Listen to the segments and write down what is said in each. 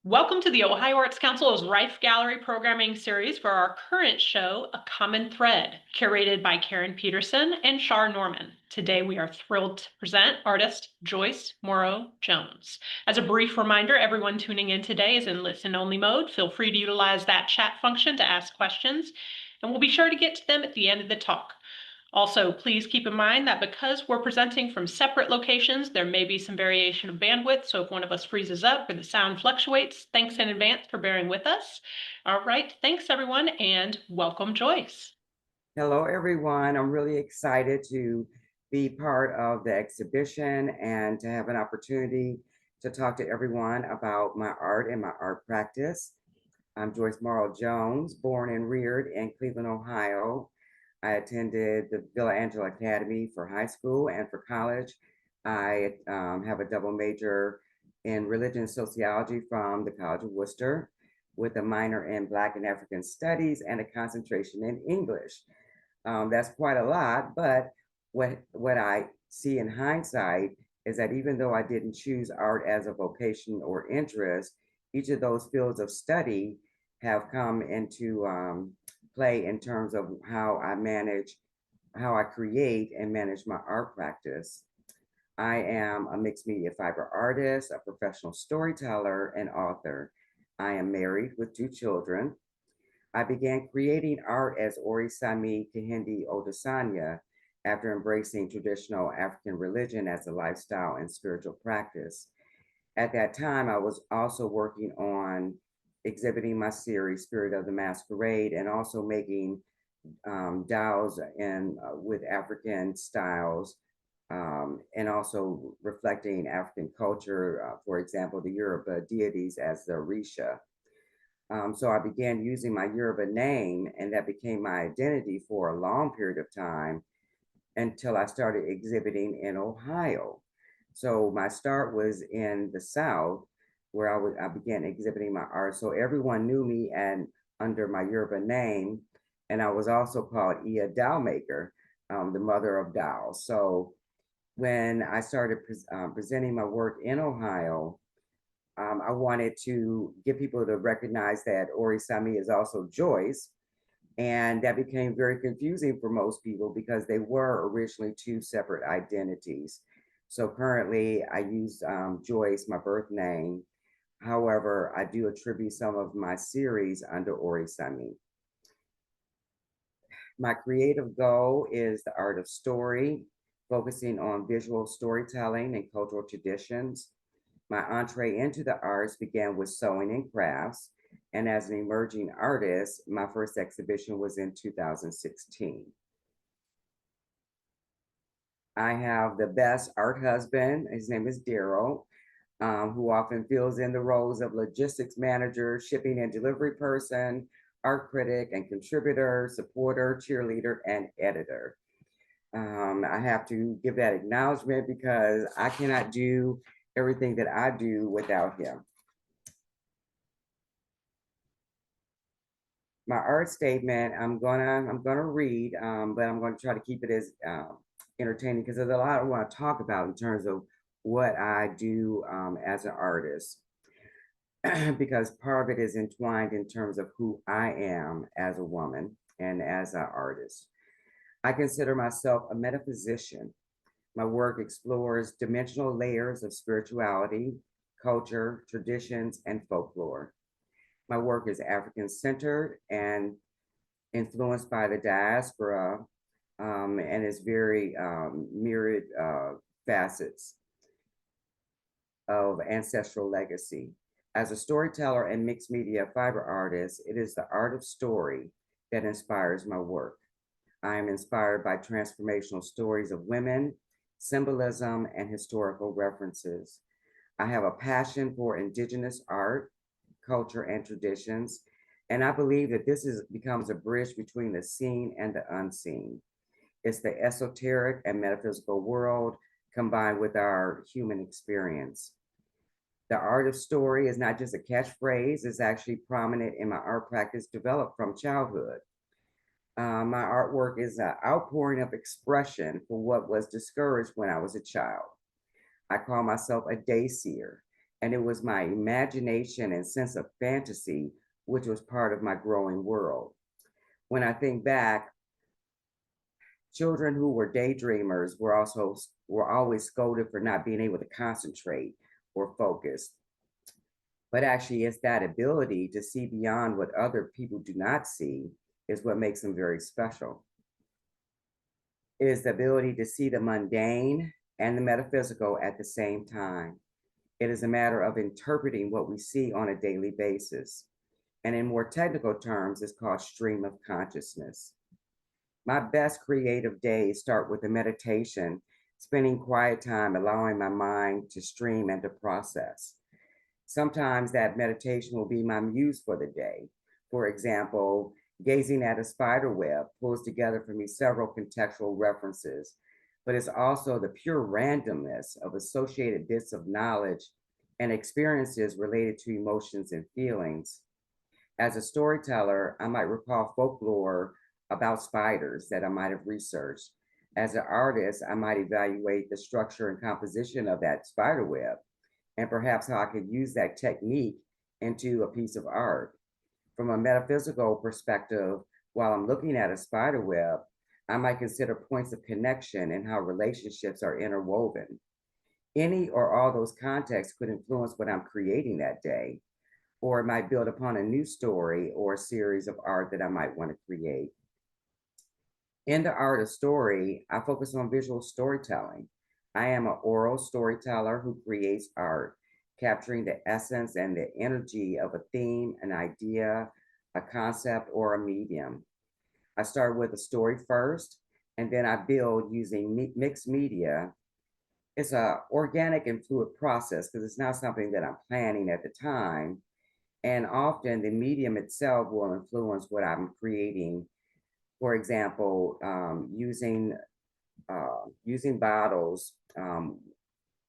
Welcome to the Ohio Arts Council's Rife Gallery programming series for our current show, A Common Thread, curated by Karen Peterson and Shar Norman. Today, we are thrilled to present artist Joyce Morrow Jones. As a brief reminder, everyone tuning in today is in listen-only mode. Feel free to utilize that chat function to ask questions, and we'll be sure to get to them at the end of the talk. Also, please keep in mind that because we're presenting from separate locations, there may be some variation of bandwidth. So if one of us freezes up or the sound fluctuates, thanks in advance for bearing with us. All right, thanks everyone, and welcome Joyce. Hello, everyone. I'm really excited to be part of the exhibition and to have an opportunity to talk to everyone about my art and my art practice. I'm Joyce Morrow Jones, born and reared in Cleveland, Ohio. I attended the Villa Angela Academy for high school, and for college, I have a double major in religion and sociology from the College of Worcester, with a minor in Black and African Studies and a concentration in English. That's quite a lot, but what I see in hindsight is that even though I didn't choose art as a vocation or interest, each of those fields of study have come into play in terms of how I create and manage my art practice. I am a mixed media fiber artist, a professional storyteller, and author. I am married with 2 children. I began creating art as Ori Sami Kehinde Odesanya after embracing traditional African religion as a lifestyle and spiritual practice. At that time, I was also working on exhibiting my series, Spirit of the Masquerade, and also making dolls with African styles, and also reflecting African culture, for example, the Yoruba deities as the Orisha. So I began using my Yoruba name, and that became my identity for a long period of time until I started exhibiting in Ohio. So my start was in the South, where I began exhibiting my art. So everyone knew me and under my Yoruba name, and I was also called Iya Dowmaker, the mother of dolls. So when I started presenting my work in Ohio, I wanted to get people to recognize that Ori Sami is also Joyce. And that became very confusing for most people because they were originally 2 separate identities. So currently, I use Joyce, my birth name. However, I do attribute some of my series under Ori Sami. My creative goal is the art of story, focusing on visual storytelling and cultural traditions. My entree into the arts began with sewing and crafts, and as an emerging artist, my first exhibition was in 2016. I have the best art husband. His name is Daryl, who often fills in the roles of logistics manager, shipping and delivery person, art critic and contributor, supporter, cheerleader, and editor. I have to give that acknowledgement because I cannot do everything that I do without him. My art statement, I'm gonna read, but I'm gonna try to keep it as entertaining because there's a lot I want to talk about in terms of what I do as an artist, because part of it is entwined in terms of who I am as a woman and as an artist. I consider myself a metaphysician. My work explores dimensional layers of spirituality, culture, traditions, and folklore. My work is African centered and influenced by the diaspora, and is very myriad facets of ancestral legacy. As a storyteller and mixed media fiber artist, it is the art of story that inspires my work. I am inspired by transformational stories of women, symbolism, and historical references. I have a passion for indigenous art, culture, and traditions, and I believe that becomes a bridge between the seen and the unseen. It's the esoteric and metaphysical world combined with our human experience. The art of story is not just a catchphrase, it's actually prominent in my art practice developed from childhood. My artwork is an outpouring of expression for what was discouraged when I was a child. I call myself a day seer, And it was my imagination and sense of fantasy, which was part of my growing world. When I think back, children who were daydreamers were always scolded for not being able to concentrate or focus. But actually, it's that ability to see beyond what other people do not see is what makes them very special. It is the ability to see the mundane and the metaphysical at the same time. It is a matter of interpreting what we see on a daily basis. And in more technical terms, it's called stream of consciousness. My best creative days start with a meditation, spending quiet time, allowing my mind to stream and to process. Sometimes that meditation will be my muse for the day. For example, gazing at a spider web pulls together for me several contextual references, but it's also the pure randomness of associated bits of knowledge and experiences related to emotions and feelings. As a storyteller, I might recall folklore about spiders that I might have researched. As an artist, I might evaluate the structure and composition of that spider web and perhaps how I could use that technique into a piece of art. From a metaphysical perspective, while I'm looking at a spider web, I might consider points of connection and how relationships are interwoven. Any or all those contexts could influence what I'm creating that day, or it might build upon a new story or a series of art that I might want to create. In the art of story, I focus on visual storytelling. I am an oral storyteller who creates art, capturing the essence and the energy of a theme, an idea, a concept, or a medium. I start with a story first, and then I build using mixed media. It's a organic and fluid process because it's not something that I'm planning at the time. And often the medium itself will influence what I'm creating. For example, using bottles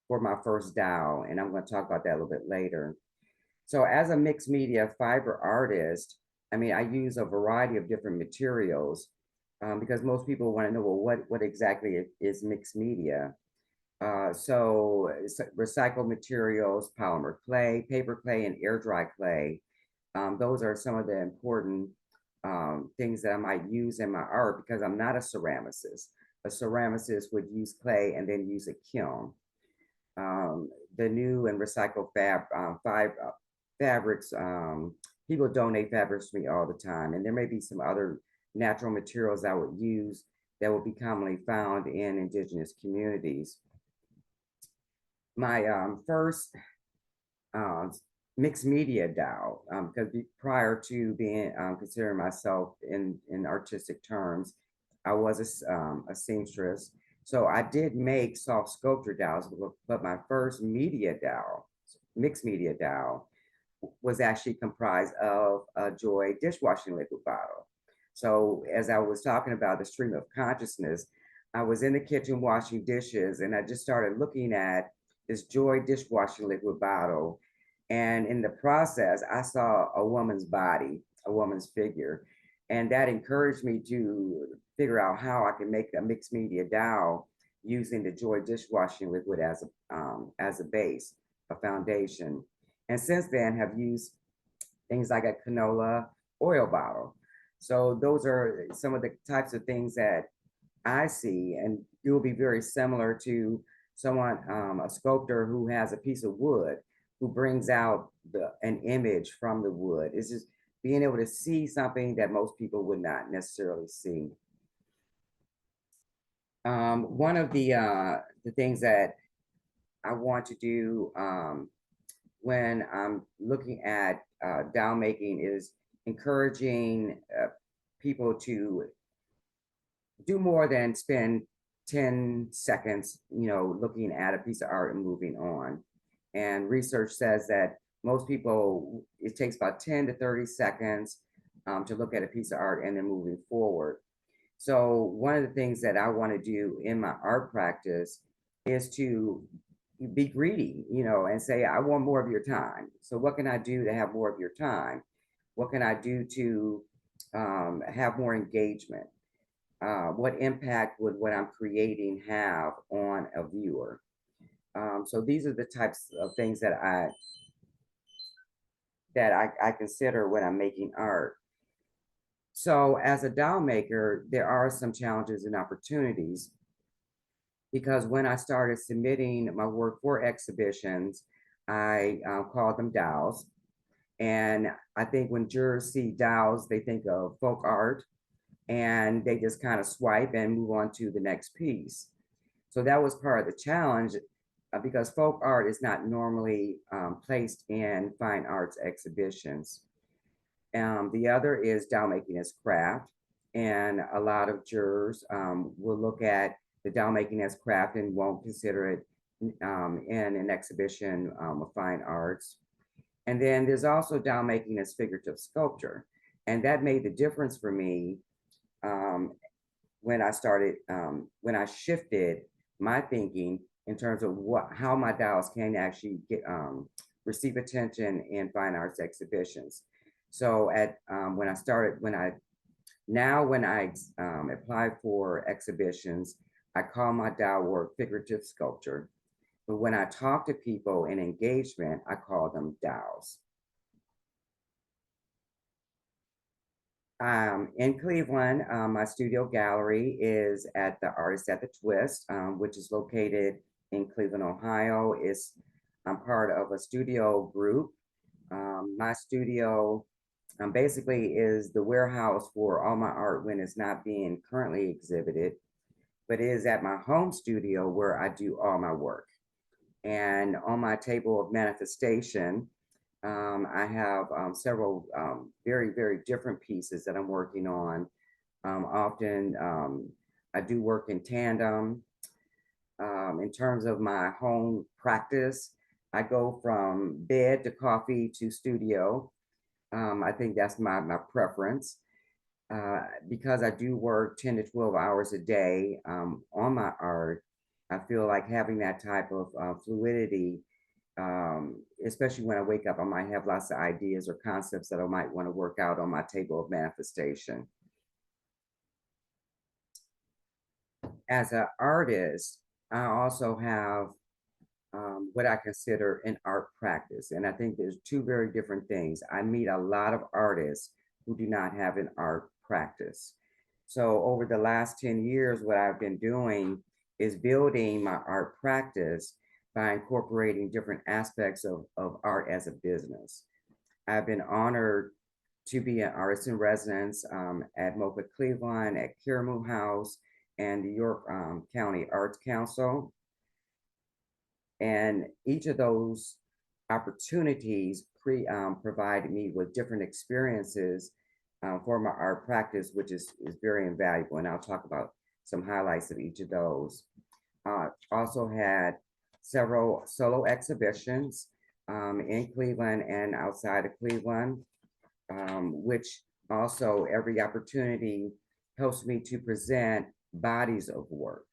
for my first DAO, and I'm going to talk about that a little bit later. So, as a mixed media fiber artist, I mean, I use a variety of different materials because most people want to know, well, what exactly is mixed media? Recycled materials, polymer clay, paper clay, and air dry clay. Those are some of the important things that I might use in my art because I'm not a ceramicist. A ceramicist would use clay and then use a kiln. The new and recycled fabrics, people donate fabrics to me all the time. And there may be some other natural materials I would use that would be commonly found in indigenous communities. My first mixed media DAO, because prior to being considering myself in artistic terms, I was a seamstress. So I did make soft sculpture DAOs, but my first media DAO, mixed media DAO, was actually comprised of a Joy dishwashing liquid bottle. So as I was talking about the stream of consciousness, I was in the kitchen washing dishes and I just started looking at this Joy dishwashing liquid bottle. And in the process, I saw a woman's body, a woman's figure. And that encouraged me to figure out how I can make a mixed media DAO using the Joy dishwashing liquid as a base, a foundation. And since then have used things like a canola oil bottle. So those are some of the types of things that I see, and it will be very similar to someone, a sculptor who has a piece of wood, who brings out an image from the wood. It's just being able to see something that most people would not necessarily see. One of the things that I want to do when I'm looking at DAO making is encouraging people to do more than spend 10 seconds, looking at a piece of art and moving on. And research says that most people, it takes about 10 to 30 seconds to look at a piece of art and then moving forward. So one of the things that I want to do in my art practice is to be greedy, and say, I want more of your time. So what can I do to have more of your time? What can I do to have more engagement? What impact would what I'm creating have on a viewer? So these are the types of things that I consider when I'm making art. So as a doll maker, there are some challenges and opportunities because when I started submitting my work for exhibitions, I called them dolls. And I think when jurors see dolls, they think of folk art and they just kind of swipe and move on to the next piece. So that was part of the challenge because folk art is not normally placed in fine arts exhibitions. The other is doll making as craft. And a lot of jurors will look at the doll making as craft and won't consider it in an exhibition of fine arts. And then there's also doll making as figurative sculpture. And that made the difference for me um, when I shifted my thinking in terms of how my dolls can actually receive attention in fine arts exhibitions. So when I apply for exhibitions, I call my doll work figurative sculpture. But when I talk to people in engagement, I call them dolls. In Cleveland, my studio gallery is at the Artist at the Twist, which is located in Cleveland, Ohio. I'm part of a studio group. My studio basically is the warehouse for all my art when it's not being currently exhibited, but it is at my home studio where I do all my work. And on my table of manifestation, I have several very, very different pieces that I'm working on. Often I do work in tandem. In terms of my home practice, I go from bed to coffee to studio. I think that's my preference. Because I do work 10 to 12 hours a day on my art, I feel like having that type of fluidity, especially when I wake up, I might have lots of ideas or concepts that I might want to work out on my table of manifestation. As an artist, I also have what I consider an art practice. And I think there's two very different things. I meet a lot of artists who do not have an art practice. So over the last 10 years, what I've been doing is building my art practice by incorporating different aspects of art as a business. I've been honored to be an artist in residence at MoCA Cleveland, at Kiramu House, and the York County Arts Council. And each of those opportunities provided me with different experiences for my art practice, which is very invaluable. And I'll talk about some highlights of each of those. Also had several solo exhibitions in Cleveland and outside of Cleveland, which also every opportunity helps me to present bodies of work.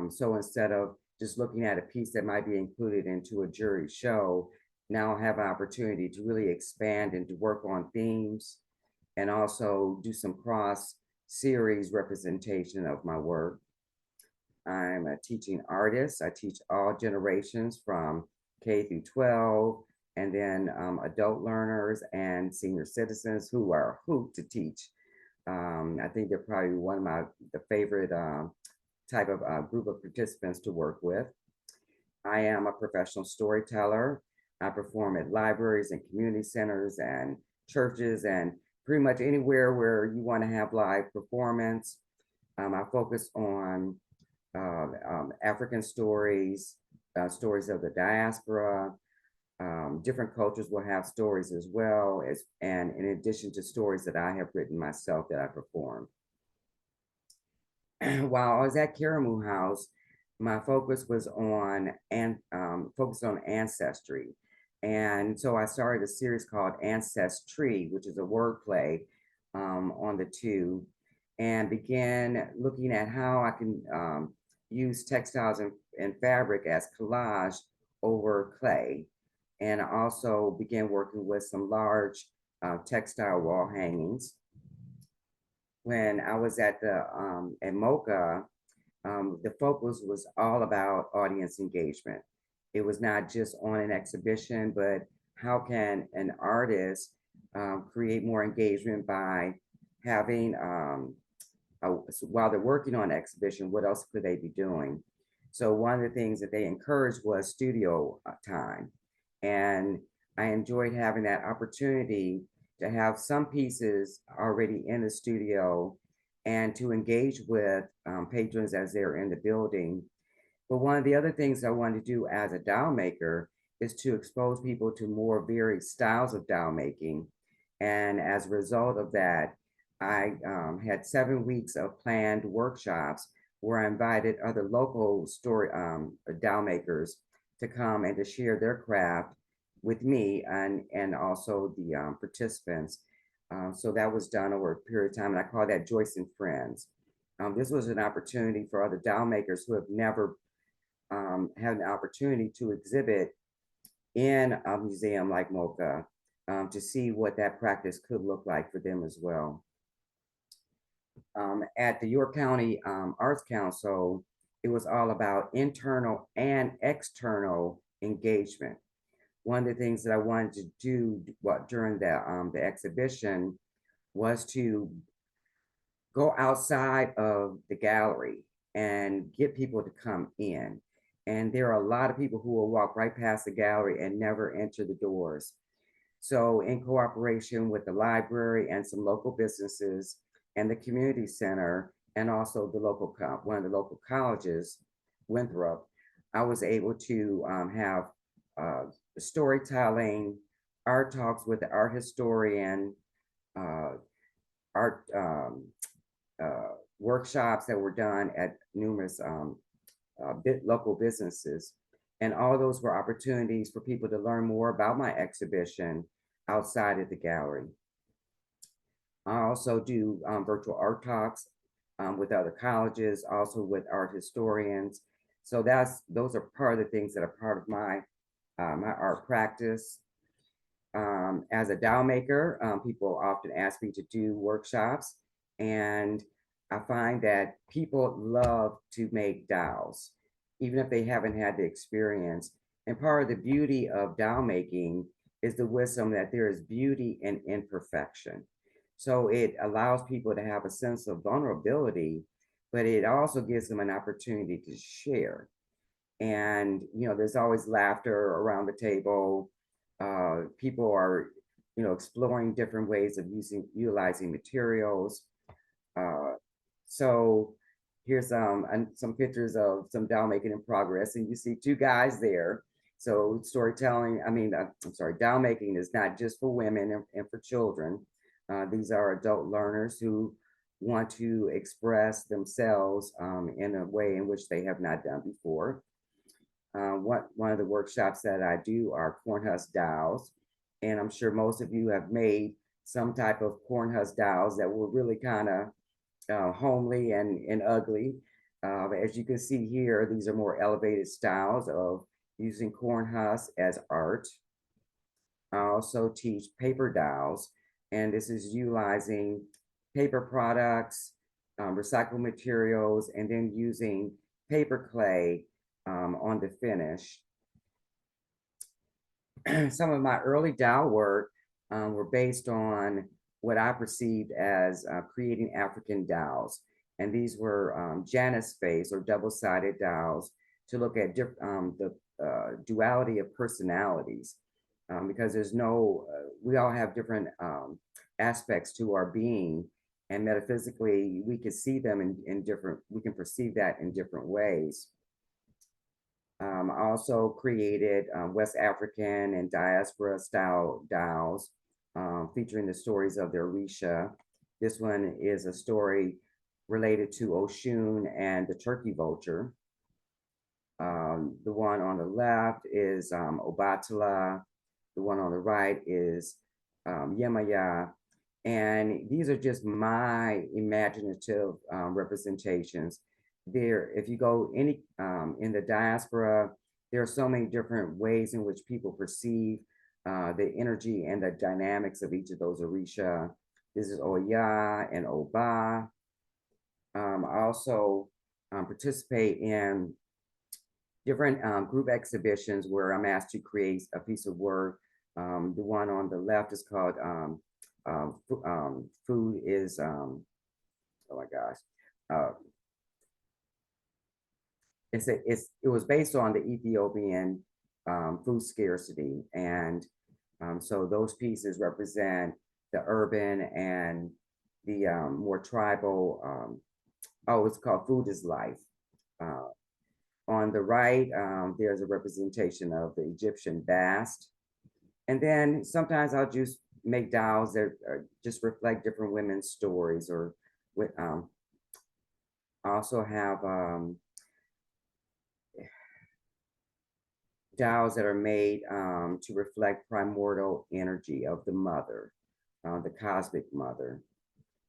So instead of just looking at a piece that might be included into a jury show, now I have an opportunity to really expand and to work on themes and also do some cross series representation of my work. I'm a teaching artist. I teach all generations from K through 12, and then adult learners and senior citizens who are a hoot to teach. I think they're probably one of the favorite type of group of participants to work with. I am a professional storyteller. I perform at libraries and community centers and churches and pretty much anywhere where you want to have live performance. I focus on African stories, stories of the diaspora. Different cultures will have stories as well, and in addition to stories that I have written myself that I perform. While I was at Kiramu House, my focus was on ancestry. And so I started a series called Ancestry, which is a wordplay on the two, and began looking at how I can use textiles and fabric as collage over clay. And I also began working with some large textile wall hangings. When I was at MoCA, The focus was all about audience engagement. It was not just on an exhibition, but how can an artist create more engagement by having, while they're working on an exhibition, what else could they be doing? So one of the things that they encouraged was studio time. And I enjoyed having that opportunity to have some pieces already in the studio and to engage with patrons as they're in the building. But one of the other things I wanted to do as a doll maker is to expose people to more varied styles of doll making. And as a result of that, I had 7 weeks of planned workshops where I invited other local story doll makers to come and to share their craft with me and also the participants. So that was done over a period of time, and I call that Joyce and Friends. This was an opportunity for other doll makers who have never had an opportunity to exhibit in a museum like MoCA to see what that practice could look like for them as well. At the York County Arts Council, it was all about internal and external engagement. One of the things that I wanted to do during the exhibition was to go outside of the gallery and get people to come in. And there are a lot of people who will walk right past the gallery and never enter the doors. So in cooperation with the library and some local businesses and the community center, and also the local, one of the local colleges, Winthrop, I was able to have uh, storytelling, art talks with the art historian, uh, art workshops that were done at numerous local businesses. And all those were opportunities for people to learn more about my exhibition outside of the gallery. I also do virtual art talks with other colleges, also with art historians. So those are part of the things that are part of my my art practice. As a doll maker, people often ask me to do workshops, and I find that people love to make dolls, even if they haven't had the experience. And part of the beauty of doll making is the wisdom that there is beauty in imperfection. So it allows people to have a sense of vulnerability, but it also gives them an opportunity to share. And there's always laughter around the table. People are exploring different ways of utilizing materials. uh, so here's some pictures of some doll making in progress, and you see two guys there. So storytelling, I'm sorry, doll making is not just for women and for children. These are adult learners who want to express themselves in a way in which they have not done before. One of the workshops that I do are corn husk dolls, and I'm sure most of you have made some type of corn husk dolls that were really kind of homely and ugly. As you can see here, these are more elevated styles of using corn husks as art. I also teach paper dolls, and this is utilizing paper products, recycled materials, and then using paper clay on the finish. Some of my early doll work were based on what I perceived as creating African dolls. And these were Janus face or double-sided dolls to look at the duality of personalities. Because we all have different aspects to our being, and metaphysically, we can see them we can perceive that in different ways. I also created West African and diaspora style dolls featuring the stories of the Orisha. This one is a story related to Oshun and the turkey vulture. The one on the left is Obatala. The one on the right is Yemaya. And these are just my imaginative representations. If you go in the diaspora, there are so many different ways in which people perceive the energy and the dynamics of each of those Orisha. This is Oya and Oba. I also participate in different group exhibitions where I'm asked to create a piece of work. The one on the left is called Food is, oh my gosh. It was based on the Ethiopian food scarcity. And so those pieces represent the urban and the more tribal, it's called Food is Life. On the right, there's a representation of the Egyptian bast. And then sometimes I'll just make dolls that just reflect different women's stories, or with, I also have dolls that are made to reflect primordial energy of the mother, the cosmic mother.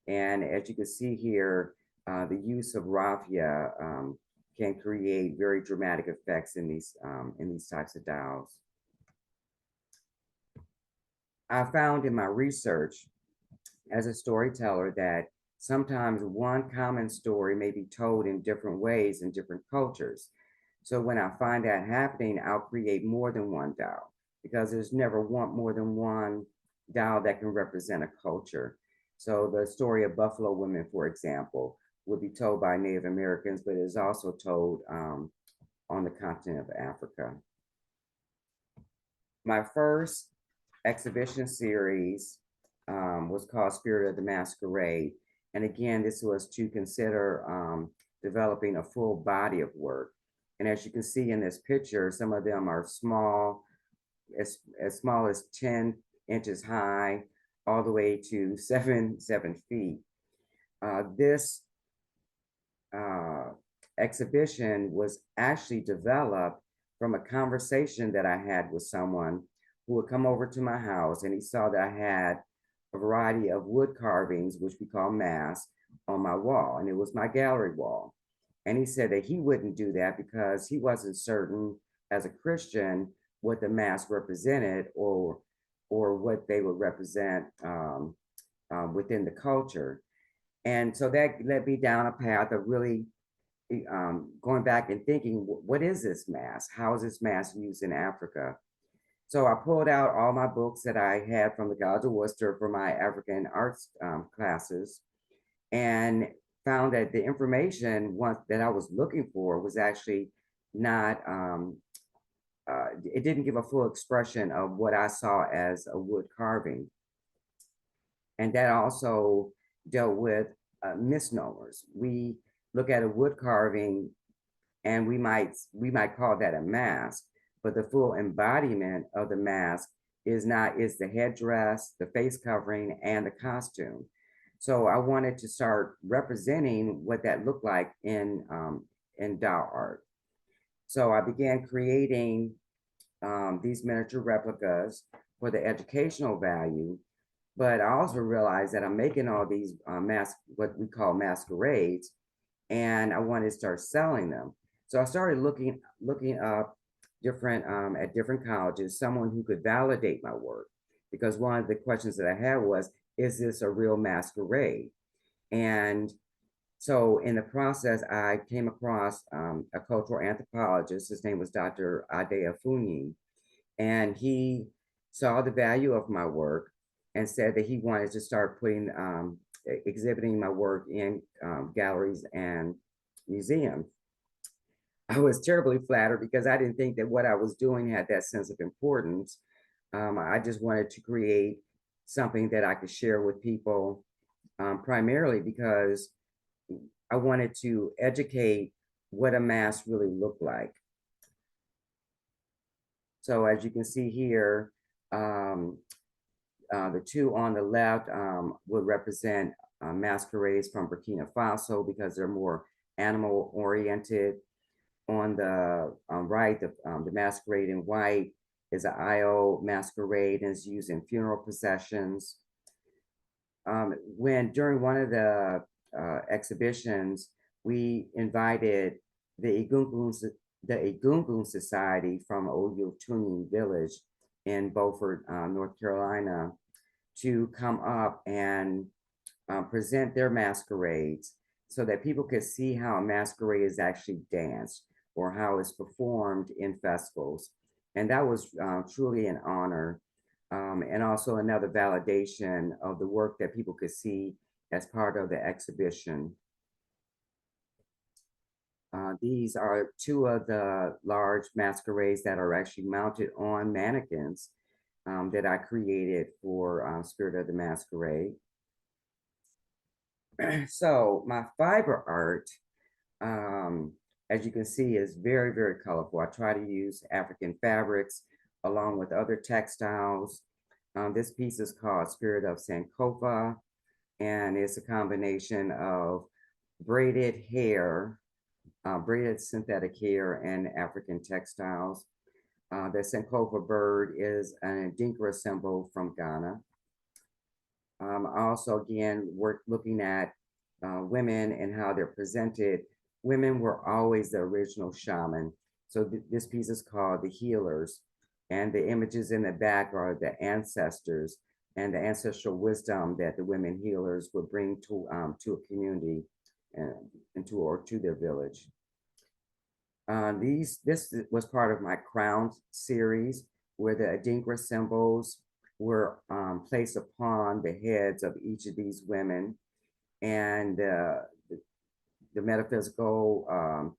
And as you can see here, the use of raffia can create very dramatic effects in these types of dolls. I found in my research as a storyteller that sometimes one common story may be told in different ways in different cultures. So when I find that happening, I'll create more than one doll, because there's never more than one doll that can represent a culture. So the story of Buffalo Women, for example, would be told by Native Americans, but is also told on the continent of Africa. My first exhibition series was called Spirit of the Masquerade. And again, this was to consider developing a full body of work. And as you can see in this picture, some of them are small, as small as 10 inches high, all the way to 7 feet. This exhibition was actually developed from a conversation that I had with someone who would come over to my house, and he saw that I had a variety of wood carvings, which we call masks, on my wall, and it was my gallery wall. And he said that he wouldn't do that because he wasn't certain, as a Christian, what the mask represented, or what they would represent within the culture. And so that led me down a path of really going back and thinking, what is this mask? How is this mask used in Africa? So I pulled out all my books that I had from the College of Worcester for my African arts classes, and found that the information that I was looking for was actually not, it didn't give a full expression of what I saw as a wood carving. And that also dealt with misnomers. We look at a wood carving and we might call that a mask, but the full embodiment of the mask is the headdress, the face covering, and the costume. So I wanted to start representing what that looked like in doll art. So I began creating these miniature replicas for the educational value, but I also realized that I'm making all these what we call masquerades, and I wanted to start selling them. So I started looking up different at different colleges, someone who could validate my work, because one of the questions that I had was, is this a real masquerade? And so in the process, I came across a cultural anthropologist. His name was Dr. Ade Afunyi, and he saw the value of my work and said that he wanted to start exhibiting my work in galleries and museums. I was terribly flattered because I didn't think that what I was doing had that sense of importance. I just wanted to create something that I could share with people, primarily because I wanted to educate what a mask really looked like. So as you can see here, the two on the left would represent masquerades from Burkina Faso because they're more animal oriented. On the right, the masquerade in white is an Io masquerade and is used in funeral processions. During one of the exhibitions, we invited the Egungun Society from Oyotunin Village in Beaufort, North Carolina, to come up and present their masquerades, so that people could see how a masquerade is actually danced or how it's performed in festivals. And that was truly an honor, and also another validation of the work that people could see as part of the exhibition. These are two of the large masquerades that are actually mounted on mannequins that I created for Spirit of the Masquerade. So my fiber art, um, as you can see, is very, very colorful. I try to use African fabrics along with other textiles. This piece is called Spirit of Sankofa, and it's a combination of braided hair, braided synthetic hair, and African textiles. The Sankofa bird is an Adinkra symbol from Ghana. Also, again, work looking at women and how they're presented. Women were always the original shaman. So this piece is called The Healers. And the images in the back are the ancestors and the ancestral wisdom that the women healers would bring to a community and to their village. This was part of my crown series where the Adinkra symbols were placed upon the heads of each of these women, and the metaphysical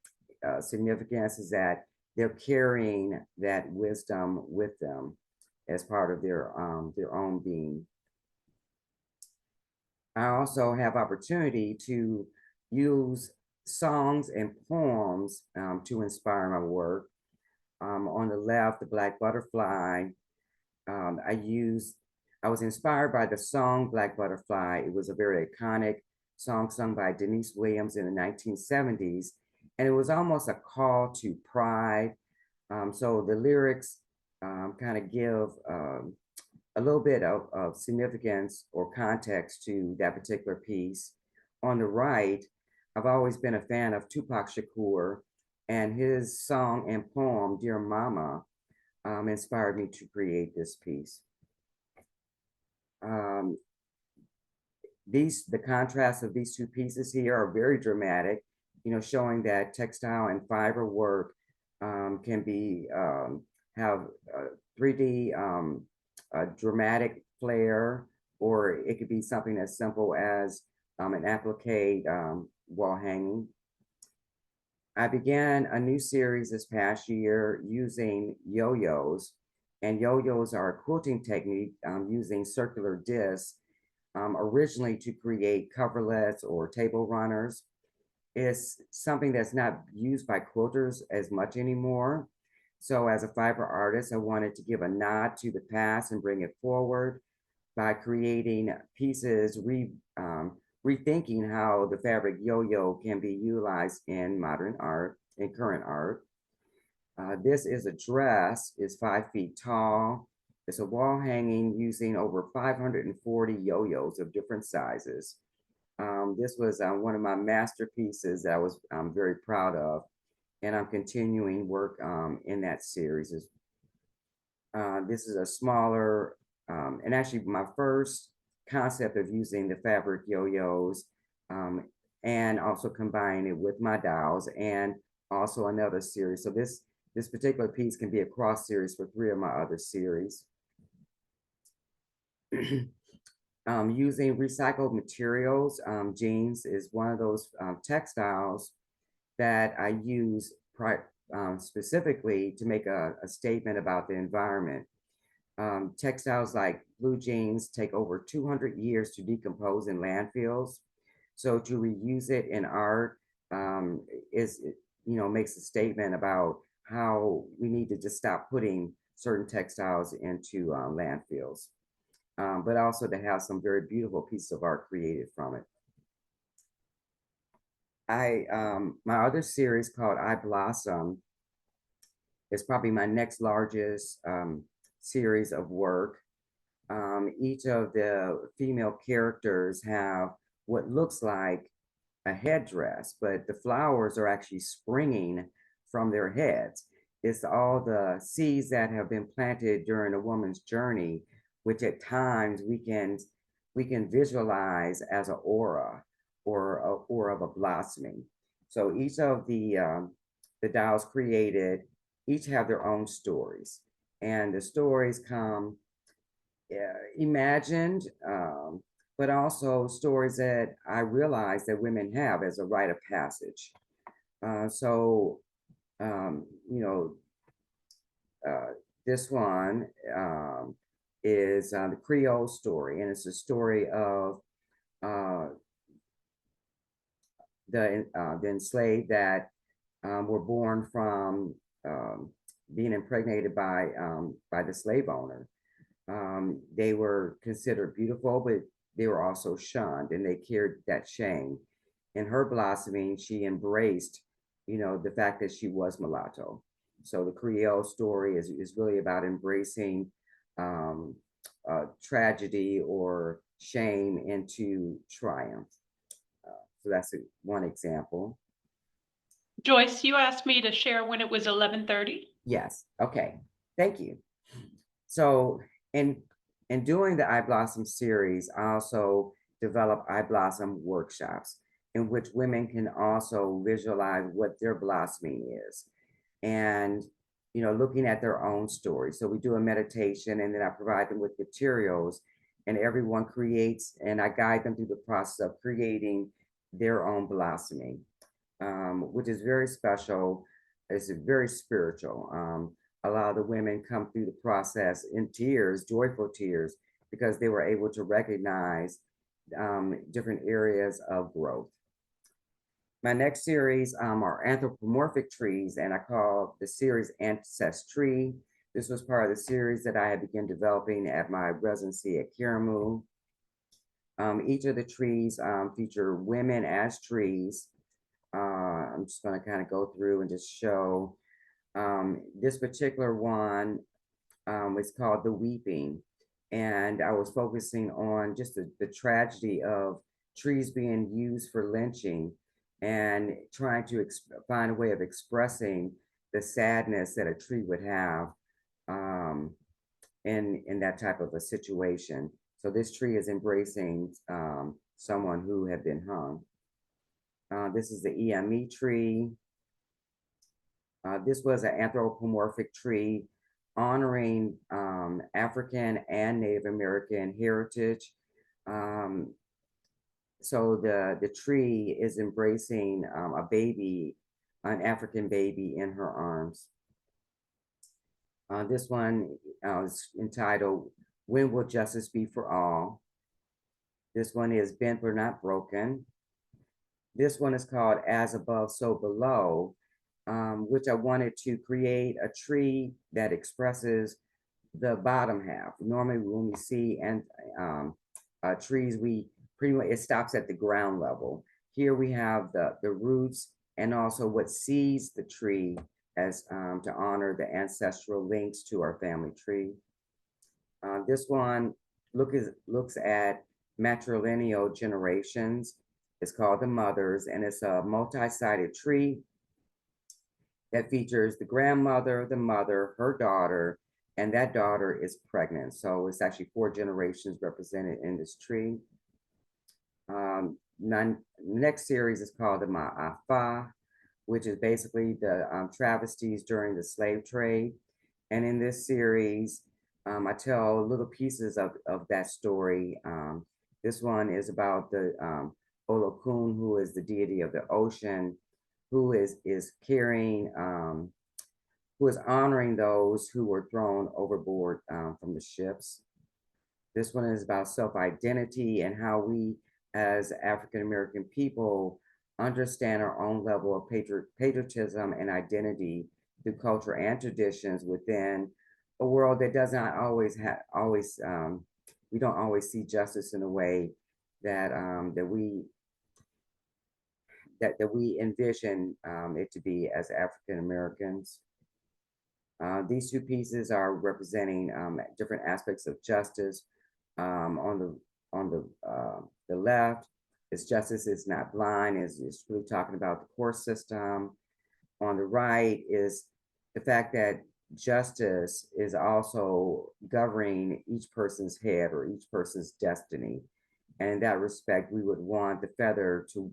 significance is that they're carrying that wisdom with them as part of their own being. I also have opportunity to use songs and poems to inspire my work. On the left, the Black Butterfly. I was inspired by the song Black Butterfly. It was a very iconic song sung by Denise Williams in the 1970s. And it was almost a call to pride. So the lyrics kind of give a little bit of significance or context to that particular piece. On the right, I've always been a fan of Tupac Shakur, and his song and poem, Dear Mama, inspired me to create this piece. The contrast of these two pieces here are very dramatic, showing that textile and fiber work can be have 3D dramatic flair, or it could be something as simple as an applique wall hanging. I began a new series this past year using yo-yos, and yo-yos are a quilting technique using circular discs, originally to create coverlets or table runners. It's something that's not used by quilters as much anymore. So as a fiber artist, I wanted to give a nod to the past and bring it forward by creating pieces, rethinking how the fabric yo-yo can be utilized in modern art, in current art. This is a dress, it's 5 feet tall. It's a wall hanging using over 540 yo-yos of different sizes. This was one of my masterpieces that I was very proud of, and I'm continuing work in that series. This is a smaller, and actually my first concept of using the fabric yo-yos, and also combining it with my dowels and also another series. So this particular piece can be a cross series for 3 of my other series. Using recycled materials, jeans is one of those textiles that I use specifically to make a statement about the environment. Textiles like blue jeans take over 200 years to decompose in landfills. So to reuse it in art makes a statement about how we need to just stop putting certain textiles into landfills, but also to have some very beautiful pieces of art created from it. My other series called I Blossom is probably my next largest series of work. Each of the female characters have what looks like a headdress, but the flowers are actually springing from their heads. It's all the seeds that have been planted during a woman's journey, which at times we can visualize as an aura or of a blossoming. So each of the dolls created, each have their own stories, and the stories come imagined, but also stories that I realize that women have as a rite of passage. So, you know, uh, this one is the Creole story, and it's a story of uh, the enslaved that were born from um, being impregnated by the slave owner. They were considered beautiful, but they were also shunned, and they carried that shame. In her blossoming, she embraced, the fact that she was mulatto. So the Creole story is really about embracing um, tragedy or shame into triumph. So that's one example. Joyce, you asked me to share when it was 11:30. Yes. Okay. Thank you. So in in doing the I Blossom series, I also develop I Blossom workshops in which women can also visualize what their blossoming is and looking at their own story. So we do a meditation and then I provide them with materials and everyone creates and I guide them through the process of creating their own blossoming, which is very special. It's very spiritual. A lot of the women come through the process in tears, joyful tears, because they were able to recognize different areas of growth. My next series are anthropomorphic trees, and I call the series Ancestry. This was part of the series that I had begun developing at my residency at Karamu. Each of the trees feature women as trees. I'm just going to kind of go through and just show this particular one is called The Weeping. And I was focusing on just the tragedy of trees being used for lynching and trying to find a way of expressing the sadness that a tree would have in that type of a situation. So this tree is embracing someone who had been hung. This is the EME tree. This was an anthropomorphic tree honoring African and Native American heritage. Um, so the tree is embracing a baby, an African baby in her arms. This one is entitled, When Will Justice Be for All? This one is Bent but Not Broken. This one is called As Above, So Below, which I wanted to create a tree that expresses the bottom half. Normally, when we see trees, we pretty much it stops at the ground level. Here we have the roots and also what seeds the tree as to honor the ancestral links to our family tree. This one looks at matrilineal generations. It's called the Mothers, and it's a multi-sided tree that features the grandmother, the mother, her daughter, and that daughter is pregnant. So it's actually 4 generations represented in this tree. Next series is called the Ma'afa, which is basically the travesties during the slave trade. And in this series, I tell little pieces of that story. This one is about the Olokun, who is the deity of the ocean, who is carrying, who is honoring those who were thrown overboard from the ships. This one is about self-identity and how we as African-American people understand our own level of patriotism and identity through culture and traditions within a world that does not always we don't always see justice in a way that that we envision it to be as African Americans. These 2 pieces are representing different aspects of justice. On the left, is justice is not blind, is really talking about the court system. On the right is the fact that justice is also governing each person's head or each person's destiny. And in that respect, we would want the feather to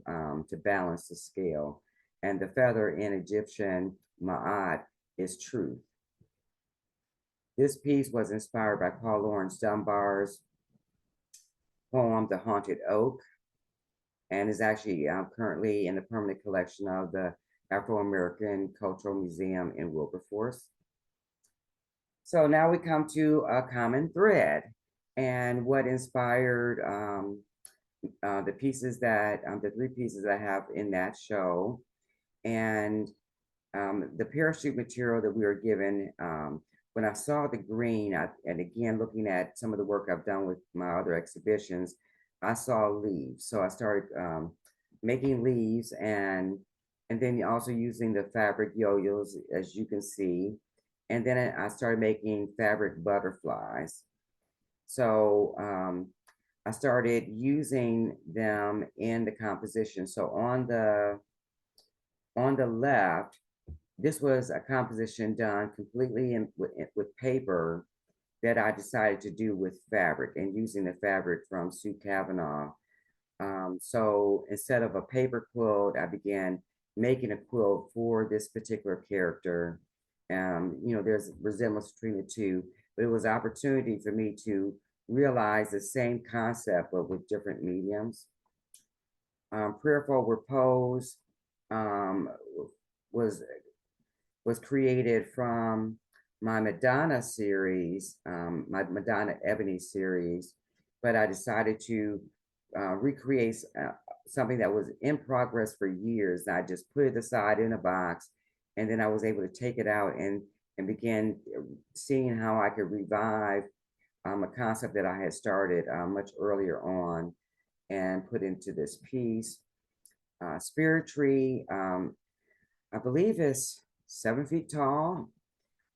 balance the scale. And the feather in Egyptian Ma'at is truth. This piece was inspired by Paul Laurence Dunbar's poem, The Haunted Oak, and is actually currently in the permanent collection of the Afro-American Cultural Museum in Wilberforce. So now we come to a common thread and what inspired the pieces that, the three pieces I have in that show. And the parachute material that we were given, when I saw the green, and again, looking at some of the work I've done with my other exhibitions, I saw leaves. So I started making leaves and then also using the fabric yo-yos, as you can see. And then I started making fabric butterflies. So I started using them in the composition. So on the left, this was a composition done completely with paper that I decided to do with fabric and using the fabric from Sue Kavanaugh. So instead of a paper quilt, I began making a quilt for this particular character. There's resemblance between the two, but it was an opportunity for me to realize the same concept, but with different mediums. Prayerful Repose was created from my Madonna series, my Madonna Ebony series, but I decided to recreate something that was in progress for years. I just put it aside in a box, and then I was able to take it out and begin seeing how I could revive a concept that I had started much earlier on and put into this piece. Spirit Tree, I believe is 7 feet tall,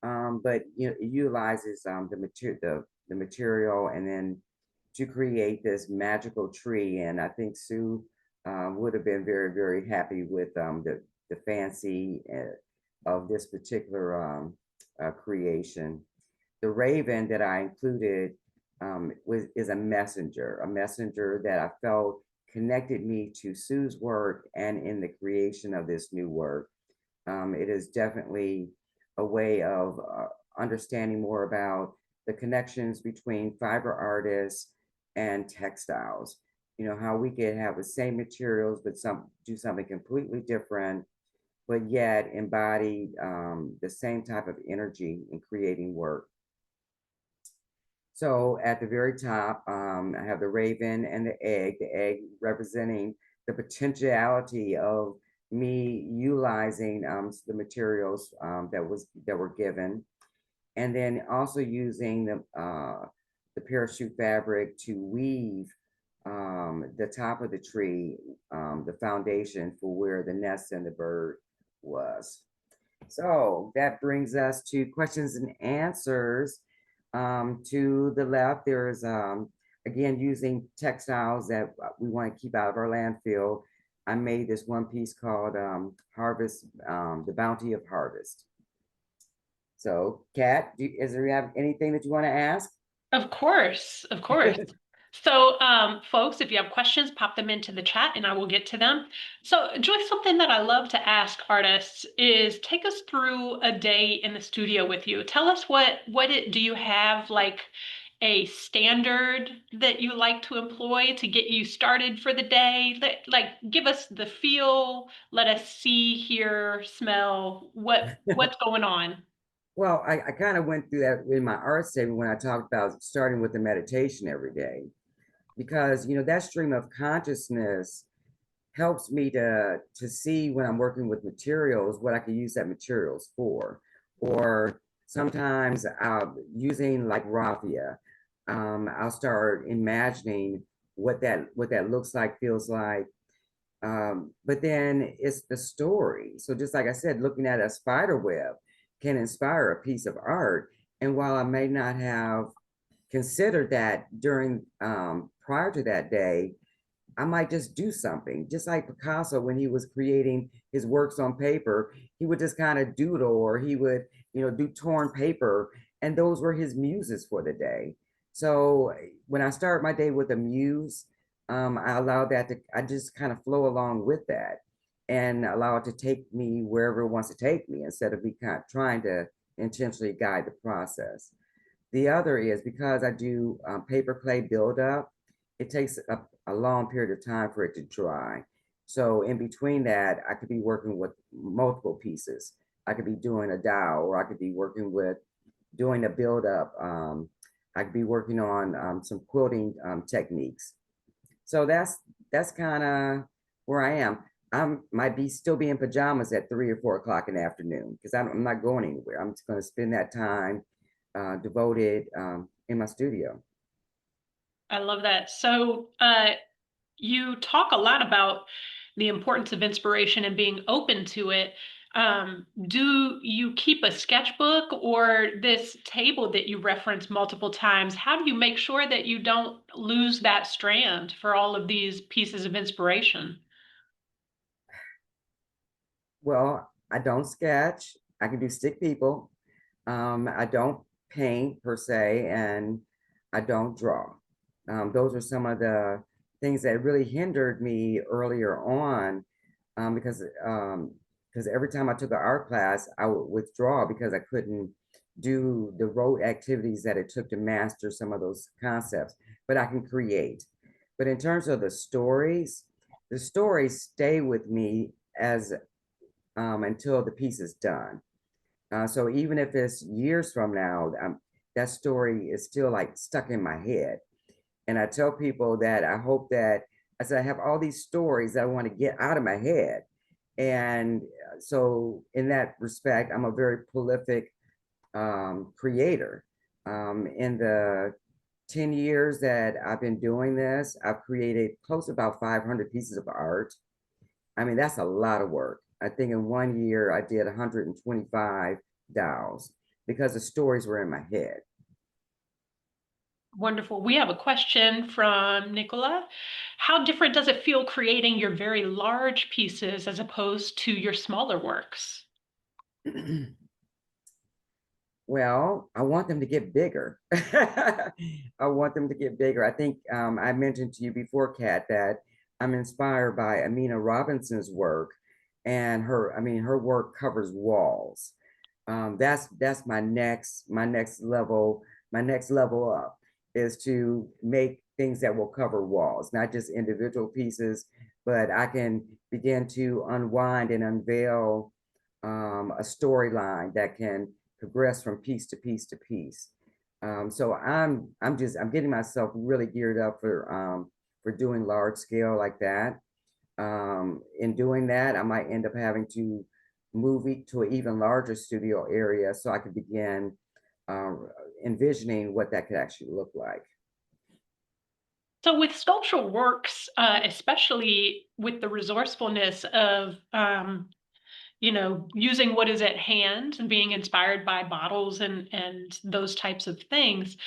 but it utilizes the material and then to create this magical tree. And I think Sue would have been very, very happy with the fancy of this particular creation. The raven that I included is a messenger that I felt connected me to Sue's work and in the creation of this new work. It is definitely a way of understanding more about the connections between fiber artists and textiles. How we could have the same materials, but do something completely different, but yet embody the same type of energy in creating work. So at the very top, I have the raven and the egg representing the potentiality of me utilizing the materials that were given, and then also using the parachute fabric to weave the top of the tree, the foundation for where the nest and the bird was. So that brings us to questions and answers. To the left, there's again using textiles that we want to keep out of our landfill. I made this one piece called Harvest, the Bounty of Harvest. So, Kat, is there anything that you want to ask? Of course, of course. So, folks, if you have questions, pop them into the chat and I will get to them. So, Joyce, something that I love to ask artists is take us through a day in the studio with you. Tell us do you have like a standard that you like to employ to get you started for the day? Give us the feel, let us see, hear, smell, what's going on. Well, I kind of went through that in my art statement when I talked about starting with the meditation every day, because that stream of consciousness helps me to see when I'm working with materials what I can use that materials for, or sometimes using like raffia, I'll start imagining what that looks like, feels like. But then it's the story. So just like I said, looking at a spider web can inspire a piece of art. And while I may not have considered that during prior to that day, I might just do something. Just like Picasso, when he was creating his works on paper, he would just kind of doodle, or he would, do torn paper, and those were his muses for the day. So when I start my day with a muse, I allow that to, I just kind of flow along with that and allow it to take me wherever it wants to take me instead of me kind of trying to intentionally guide the process. The other is because I do paper clay buildup, it takes a long period of time for it to dry. So in between that, I could be working with multiple pieces. I could be doing a dowel, or I could be working with doing a buildup. I could be working on some quilting techniques. So that's kind of where I am. I might be still be in pajamas at 3 or 4 o'clock in the afternoon because I'm not going anywhere. I'm just going to spend that time devoted in my studio. I love that. So, you talk a lot about the importance of inspiration and being open to it. Do you keep a sketchbook or this table that you reference multiple times? How do you make sure that you don't lose that strand for all of these pieces of inspiration? Well, I don't sketch. I can do stick people. I don't paint per se, and I don't draw. Those are some of the things that really hindered me earlier on, because every time I took an art class, I would withdraw because I couldn't do the rote activities that it took to master some of those concepts. But I can create. But in terms of the stories stay with me as until the piece is done. So even if it's years from now, that story is still like stuck in my head. And I tell people that I hope that I said I have all these stories that I want to get out of my head. And so in that respect, I'm a very prolific creator. In the 10 years that I've been doing this, I've created close to about 500 pieces of art. I mean, that's a lot of work. I think in one year I did 125 dowels because the stories were in my head. Wonderful. We have a question from Nicola. How different does it feel creating your very large pieces as opposed to your smaller works? Well, I want them to get bigger. I want them to get bigger. I think I mentioned to you before, Kat, that I'm inspired by Amina Robinson's work, and her work covers walls. That's my next level up is to make things that will cover walls, not just individual pieces, but I can begin to unwind and unveil a storyline that can progress from piece to piece to piece. So I'm getting myself really geared up for doing large scale like that. In doing that, I might end up having to move to an even larger studio area so I could begin uh, envisioning what that could actually look like. So with sculptural works, especially with the resourcefulness of using what is at hand and being inspired by bottles and those types of things,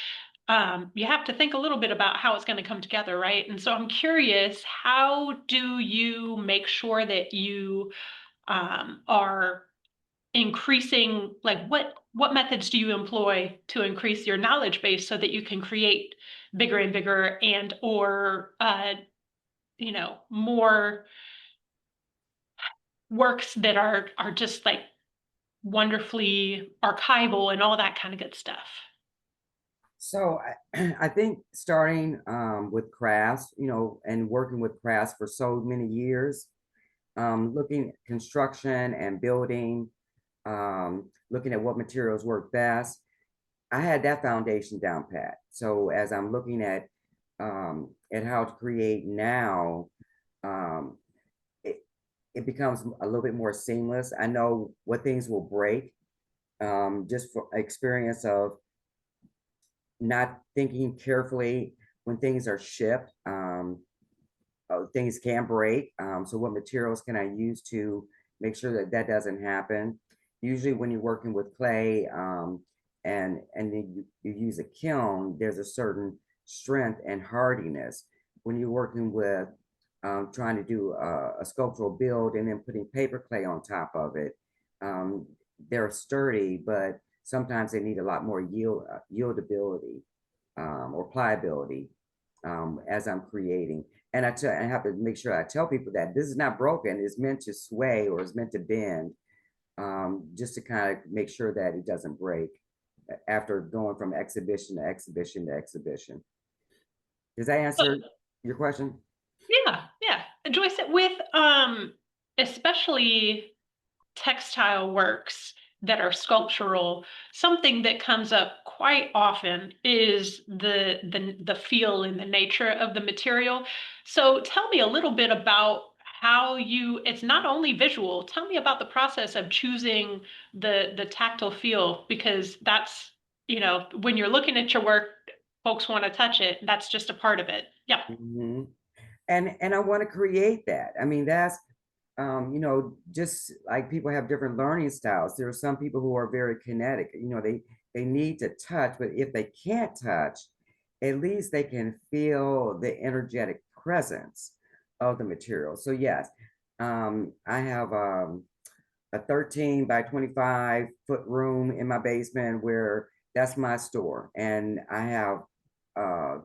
you have to think a little bit about how it's going to come together, right? And so I'm curious, how do you make sure that you are increasing, like what methods do you employ to increase your knowledge base so that you can create bigger and bigger and or more works that are just like wonderfully archival and all that kind of good stuff? So I think starting with crafts, and working with crafts for so many years, looking at construction and building, looking at what materials work best. I had that foundation down pat. So as I'm looking at how to create now, um, it it becomes a little bit more seamless. I know what things will break, just for experience of not thinking carefully when things are shipped. Things can break. So what materials can I use to make sure that that doesn't happen? Usually when you're working with clay, and then you use a kiln, there's a certain strength and hardiness. When you're working with trying to do a sculptural build and then putting paper clay on top of it, um, they're sturdy, but sometimes they need a lot more yieldability or pliability. as I'm creating. And I have to make sure I tell people that this is not broken. It's meant to sway or it's meant to bend, just to kind of make sure that it doesn't break after going from exhibition to exhibition to exhibition. Does that answer your question? Yeah, yeah. Joyce, with especially textile works that are sculptural, something that comes up quite often is the feel and the nature of the material. So tell me a little bit about how you, it's not only visual, tell me about the process of choosing the tactile feel, because that's, when you're looking at your work, folks want to touch it. That's just a part of it. Yeah. Mhm. And I want to create that. I mean, that's just like people have different learning styles. There are some people who are very kinetic. They need to touch, but if they can't touch, at least they can feel the energetic presence of the material. So yes, I have a 13 by 25-foot room in my basement where that's my store, and I have uh,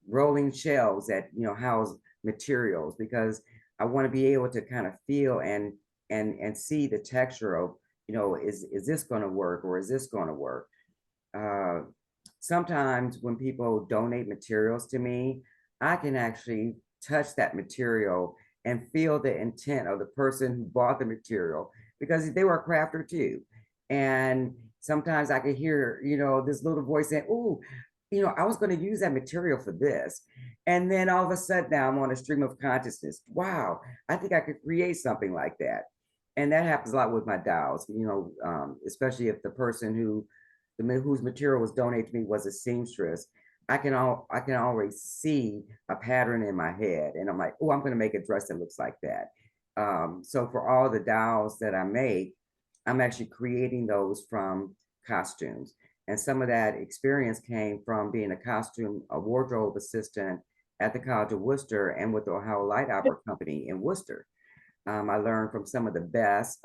rolling shelves that house materials because I want to be able to kind of feel and see the texture of is this going to work or is this going to work. uh, Sometimes when people donate materials to me, I can actually touch that material and feel the intent of the person who bought the material because they were a crafter too. And sometimes I could hear, this little voice saying, "Oh, I was going to use that material for this." And then all of a sudden now I'm on a stream of consciousness. Wow, I think I could create something like that. And that happens a lot with my dowels, especially if the person whose material was donated to me was a seamstress. I can always see a pattern in my head, and I'm like, oh, I'm going to make a dress that looks like that. So for all the dowels that I make, I'm actually creating those from costumes. And some of that experience came from being a wardrobe assistant at the College of Worcester and with the Ohio Light Opera Company in Worcester. I learned from some of the best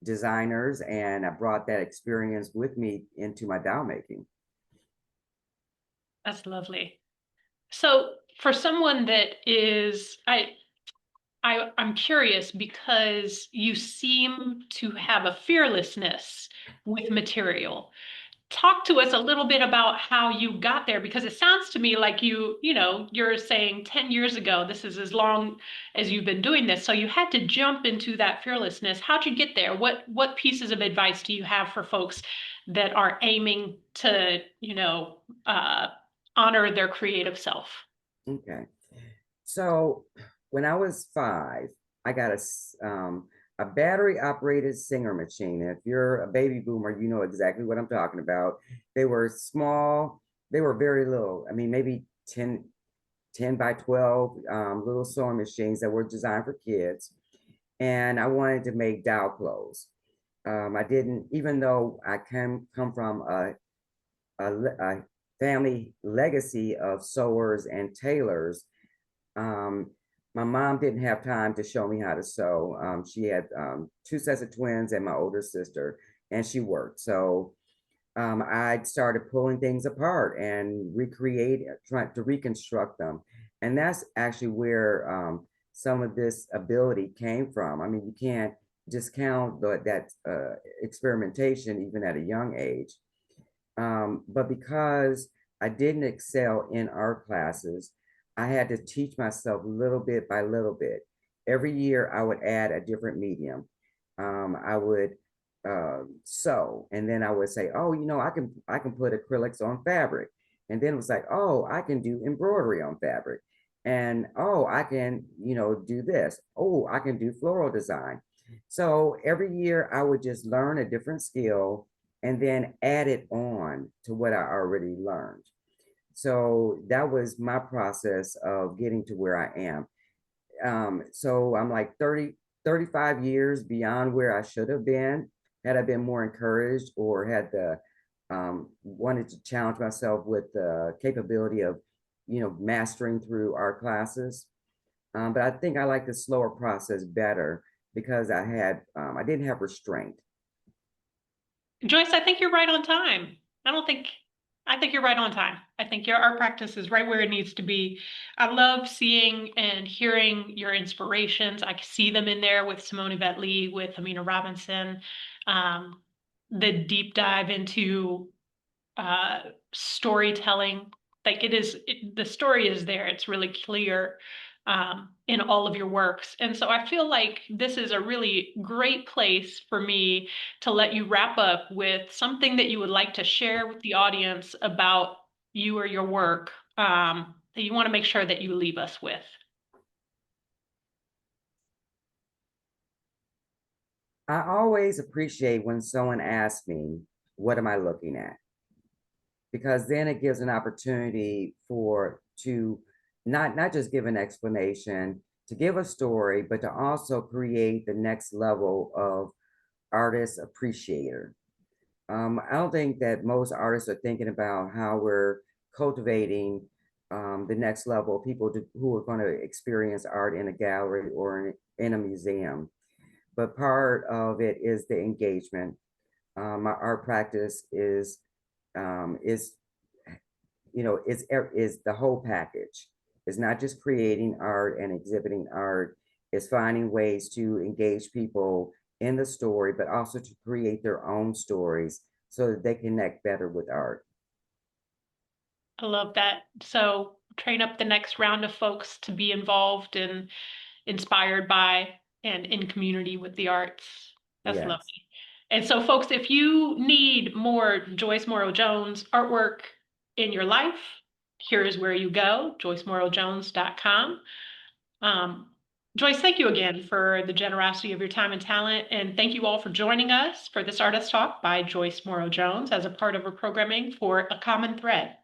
designers, and I brought that experience with me into my doll making. That's lovely. So for someone that is, I'm curious because you seem to have a fearlessness with material. Talk to us a little bit about how you got there, because it sounds to me like you're saying 10 years ago, this is as long as you've been doing this. So you had to jump into that fearlessness. How'd you get there? What pieces of advice do you have for folks that are aiming to, uh, honor their creative self? Okay. So when I was 5, I got a battery operated singer machine. And if you're a baby boomer, you know exactly what I'm talking about. They were small, they were very little. I mean, maybe 10 by 12 little sewing machines that were designed for kids. And I wanted to make doll clothes. I didn't, even though I come from a family legacy of sewers and tailors. Um, my mom didn't have time to show me how to sew. She had 2 sets of twins and my older sister, and she worked. So I started pulling things apart and trying to reconstruct them. And that's actually where some of this ability came from. I mean, you can't discount that experimentation even at a young age. But because I didn't excel in art classes, I had to teach myself little bit by little bit. Every year, I would add a different medium. I would sew, and then I would say, "Oh, I can put acrylics on fabric," and then it was like, "Oh, I can do embroidery on fabric," and "Oh, I can do this. Oh, I can do floral design." So every year, I would just learn a different skill and then add it on to what I already learned. So that was my process of getting to where I am. So I'm like 35 years beyond where I should have been had I been more encouraged or had the wanted to challenge myself with the capability of, mastering through art classes. But I think I like the slower process better because I didn't have restraint. Joyce, I think you're right on time. I don't think I think you're right on time. I think your art practice is right where it needs to be. I love seeing and hearing your inspirations. I see them in there with Simone Yvette Lee, with Amina Robinson. Um, the deep dive into uh, storytelling. Like the story is there. It's really clear in all of your works. And so I feel like this is a really great place for me to let you wrap up with something that you would like to share with the audience about you or your work that you want to make sure that you leave us with. I always appreciate when someone asks me, what am I looking at? Because then it gives an opportunity for to not just give an explanation, to give a story, but to also create the next level of artist appreciator. I don't think that most artists are thinking about how we're cultivating the next level of people who are going to experience art in a gallery or in a museum. But part of it is the engagement. My art practice is is the whole package. It's not just creating art and exhibiting art. It's finding ways to engage people in the story, but also to create their own stories so that they connect better with art. I love that. So train up the next round of folks to be involved and inspired by and in community with the arts. That's Yes. lovely. And so, folks, if you need more Joyce Morrow Jones artwork in your life, here is where you go, joycemorrowjones.com. Um, Joyce, thank you again for the generosity of your time and talent. And thank you all for joining us for this Artist Talk by Joyce Morrow Jones as a part of our programming for A Common Thread.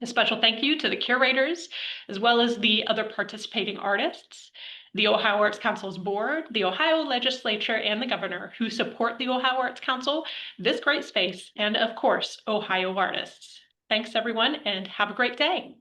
A special thank you to the curators, as well as the other participating artists, the Ohio Arts Council's board, the Ohio legislature, and the governor who support the Ohio Arts Council, this great space, and of course, Ohio artists. Thanks, everyone, and have a great day.